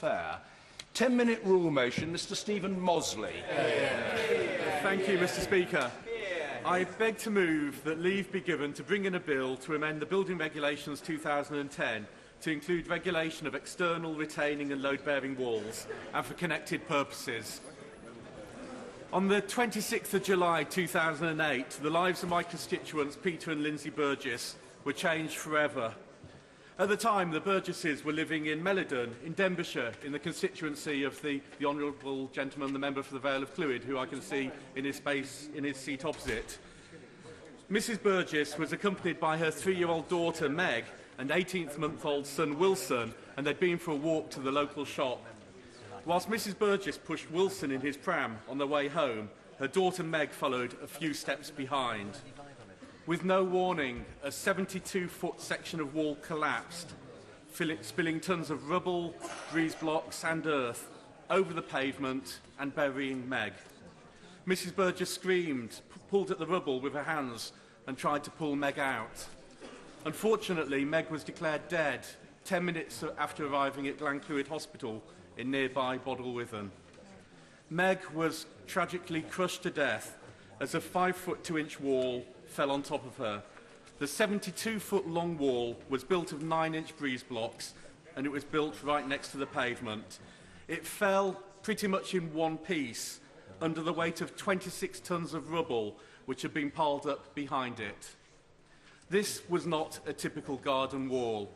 fair. 10-minute rule motion, Mr. Stephen Mosley. Thank you, Mr. Speaker. I beg to move that leave be given to bring in a bill to amend the Building Regulations 2010 to include regulation of external retaining and load-bearing walls and for connected purposes. On the 26th of July 2008, the lives of my constituents, Peter and Lindsay Burgess, were changed forever. At the time, the Burgesses were living in Melidon, in Denbighshire, in the constituency of the Honourable Gentleman, the member for the Vale of Clwyd, who I can see in his seat opposite. Mrs Burgess was accompanied by her 3-year-old daughter, Meg, and 18th-month-old son, Wilson, and they'd been for a walk to the local shop. Whilst Mrs Burgess pushed Wilson in his pram on their way home, her daughter, Meg, followed a few steps behind. With no warning, a 72-foot section of wall collapsed, spilling tons of rubble, breeze blocks and earth over the pavement and burying Meg. Mrs Burgess screamed, pulled at the rubble with her hands and tried to pull Meg out. Unfortunately, Meg was declared dead 10 minutes after arriving at Glenclwyd Hospital in nearby Bodlewithen. Meg was tragically crushed to death as a 5-foot 2-inch wall fell on top of her. The 72-foot long wall was built of 9-inch breeze blocks, and it was built right next to the pavement. It fell pretty much in one piece under the weight of 26 tons of rubble which had been piled up behind it. This was not a typical garden wall.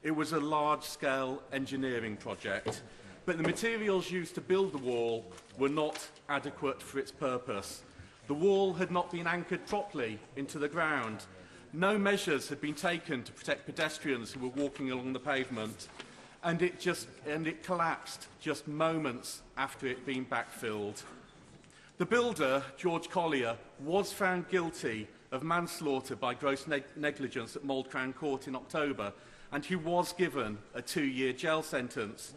It was a large-scale engineering project, but the materials used to build the wall were not adequate for its purpose. The wall had not been anchored properly into the ground. No measures had been taken to protect pedestrians who were walking along the pavement, and it collapsed just moments after it being backfilled. The builder, George Collier, was found guilty of manslaughter by gross negligence at Mould Crown Court in October, and he was given a 2-year jail sentence.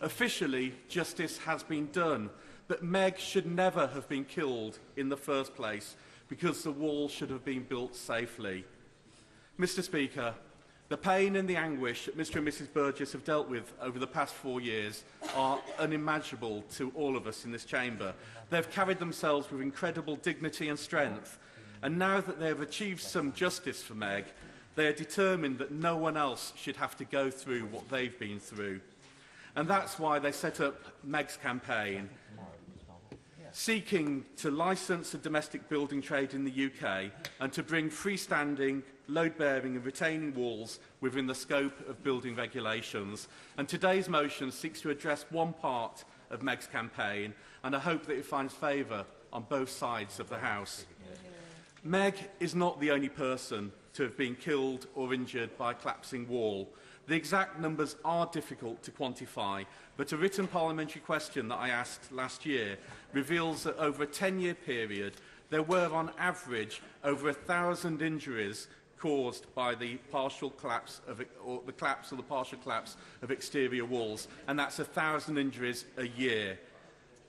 Officially, justice has been done, but Meg should never have been killed in the first place because the wall should have been built safely. Mr. Speaker, the pain and the anguish that Mr. and Mrs. Burgess have dealt with over the past 4 years are unimaginable to all of us in this chamber. They've carried themselves with incredible dignity and strength, and now that they have achieved some justice for Meg, they are determined that no one else should have to go through what they've been through. And that's why they set up Meg's campaign, seeking to licence the domestic building trade in the UK and to bring freestanding, load-bearing and retaining walls within the scope of building regulations. And today's motion seeks to address one part of Meg's campaign, and I hope that it finds favour on both sides of the House. Meg is not the only person to have been killed or injured by a collapsing wall. The exact numbers are difficult to quantify, but a written parliamentary question that I asked last year reveals that over a 10-year period, there were on average over 1,000 injuries caused by the partial collapse or the partial collapse of exterior walls, and that's 1,000 injuries a year.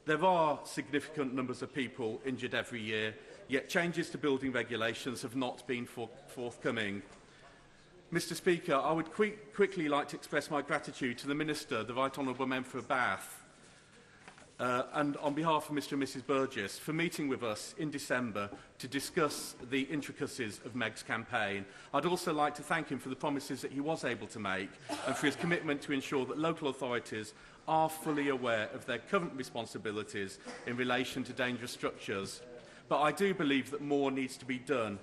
There are significant numbers of people injured every year, yet changes to building regulations have not been forthcoming. Mr. Speaker, I would quickly like to express my gratitude to the Minister, the Right Honourable Member for Bath, and on behalf of Mr and Mrs Burgess, for meeting with us in December to discuss the intricacies of Meg's campaign. I'd also like to thank him for the promises that he was able to make and for his commitment to ensure that local authorities are fully aware of their current responsibilities in relation to dangerous structures. But I do believe that more needs to be done.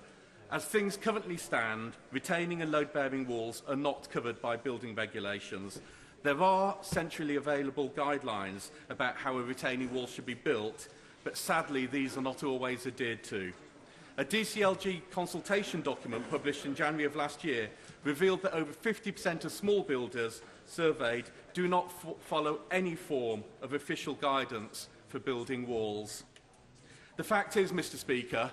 As things currently stand, retaining and load-bearing walls are not covered by building regulations. There are centrally available guidelines about how a retaining wall should be built, but sadly these are not always adhered to. A DCLG consultation document published in January of last year revealed that over 50% of small builders surveyed do not follow any form of official guidance for building walls. The fact is, Mr. Speaker,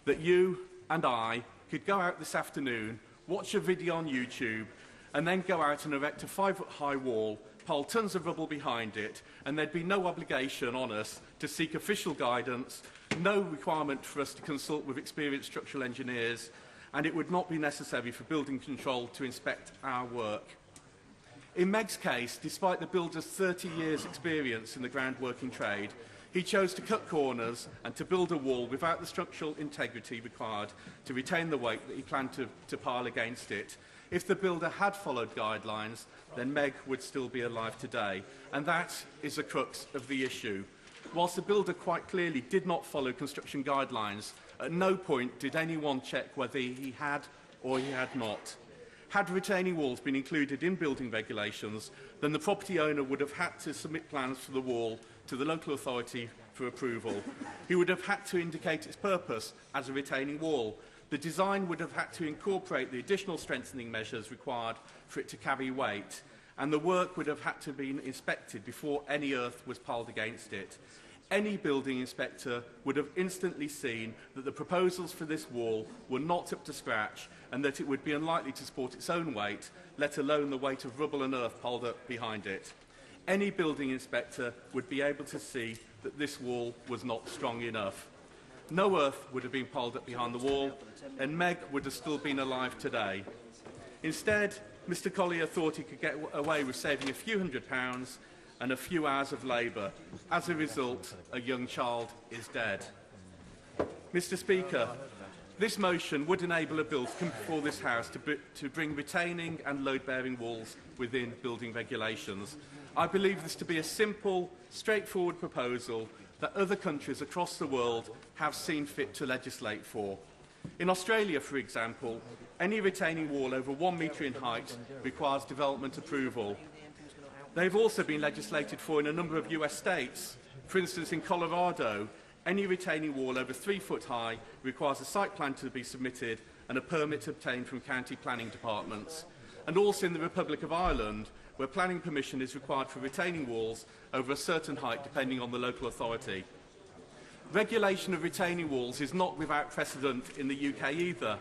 that you and I could go out this afternoon, watch a video on YouTube, and then go out and erect a 5-foot-high wall, pile tons of rubble behind it, and there'd be no obligation on us to seek official guidance, no requirement for us to consult with experienced structural engineers, and it would not be necessary for building control to inspect our work. In Meg's case, despite the builder's 30 years' experience in the groundworking trade, he chose to cut corners and to build a wall without the structural integrity required to retain the weight that he planned to pile against it. If the builder had followed guidelines, then Meg would still be alive today. And that is the crux of the issue. Whilst the builder quite clearly did not follow construction guidelines, at no point did anyone check whether he had or he had not. Had retaining walls been included in building regulations, then the property owner would have had to submit plans for the wall to the local authority for approval. He would have had to indicate its purpose as a retaining wall. The design would have had to incorporate the additional strengthening measures required for it to carry weight, and the work would have had to be inspected before any earth was piled against it. Any building inspector would have instantly seen that the proposals for this wall were not up to scratch and that it would be unlikely to support its own weight, let alone the weight of rubble and earth piled up behind it. Any building inspector would be able to see that this wall was not strong enough. No earth would have been piled up behind the wall, and Meg would have still been alive today. Instead, Mr. Collier thought he could get away with saving a few £100 and a few hours of labour. As a result, a young child is dead. Mr. Speaker, this motion would enable a bill to come before this House to bring retaining and load-bearing walls within building regulations. I believe this to be a simple, straightforward proposal that other countries across the world have seen fit to legislate for. In Australia, for example, any retaining wall over 1 metre in height requires development approval. They've also been legislated for in a number of US states. For instance, in Colorado, any retaining wall over 3 foot high requires a site plan to be submitted and a permit obtained from county planning departments. And also in the Republic of Ireland, where planning permission is required for retaining walls over a certain height depending on the local authority. Regulation of retaining walls is not without precedent in the UK either.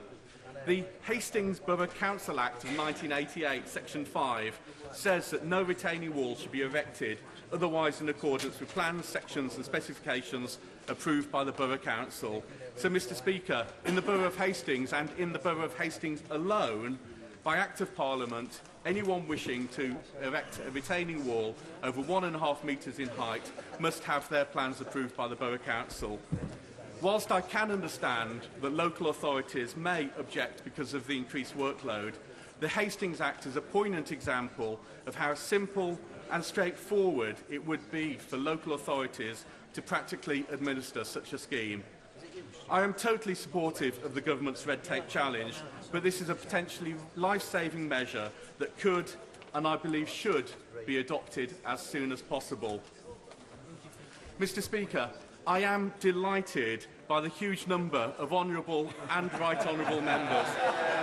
The Hastings Borough Council Act of 1988, Section 5, says that no retaining wall should be erected otherwise in accordance with plans, sections and specifications approved by the Borough Council. So, Mr. Speaker, in the Borough of Hastings and in the Borough of Hastings alone, by Act of Parliament, anyone wishing to erect a retaining wall over 1.5 metres in height must have their plans approved by the Borough Council. Whilst I can understand that local authorities may object because of the increased workload, the Hastings Act is a poignant example of how simple and straightforward it would be for local authorities to practically administer such a scheme. I am totally supportive of the government's red tape challenge, but this is a potentially life-saving measure that could, and I believe should, be adopted as soon as possible. Mr. Speaker, I am delighted by the huge number of honourable and right honourable members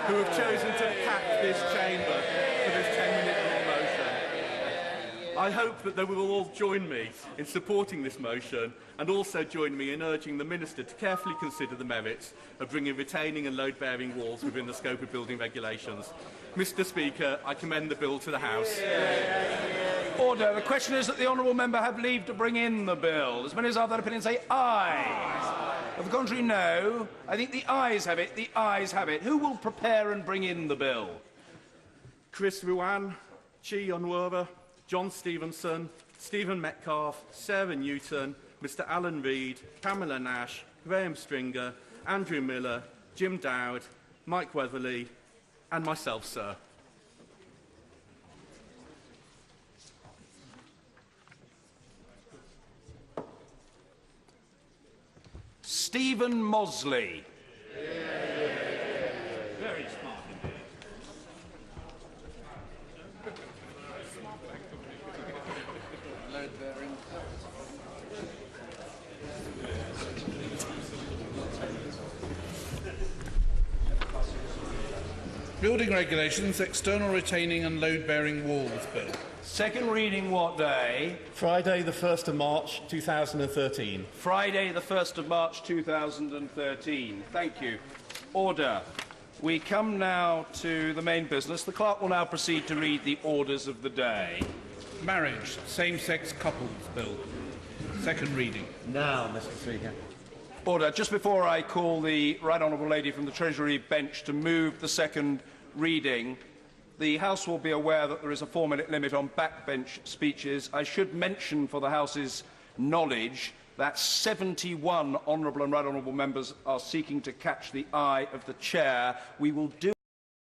who have chosen to pack this chamber for this 10-minute motion. I hope that they will all join me in supporting this motion and also join me in urging the Minister to carefully consider the merits of bringing retaining and load-bearing walls within the scope of building regulations. Mr. Speaker, I commend the bill to the House. Order. The question is that the honourable member have leave to bring in the bill. As many as have that opinion say aye. Of the contrary, no. I think the ayes have it. The ayes have it. Who will prepare and bring in the bill? Chris Ruan, Chi Onwurah, John Stevenson, Stephen Metcalfe, Sarah Newton, Mr Alan Reid, Pamela Nash, Graham Stringer, Andrew Miller, Jim Dowd, Mike Weatherly, and myself, sir. Stephen Mosley. Very smart indeed. Building Regulations, External Retaining and Load-Bearing Walls Bill. Second reading what day? Friday, the 1st of March, 2013. Friday, the 1st of March 2013. Thank you. Order. We come now to the main business. The clerk will now proceed to read the orders of the day. Marriage, Same-Sex Couples Bill. Second reading. Now, Mr. Speaker. Order. Just before I call the Right Honourable Lady from the Treasury bench to move the second reading, The House will be aware that there is a 4-minute limit on backbench speeches. I should mention for the House's knowledge that 71 honourable and right honourable members are seeking to catch the eye of the Chair. We will do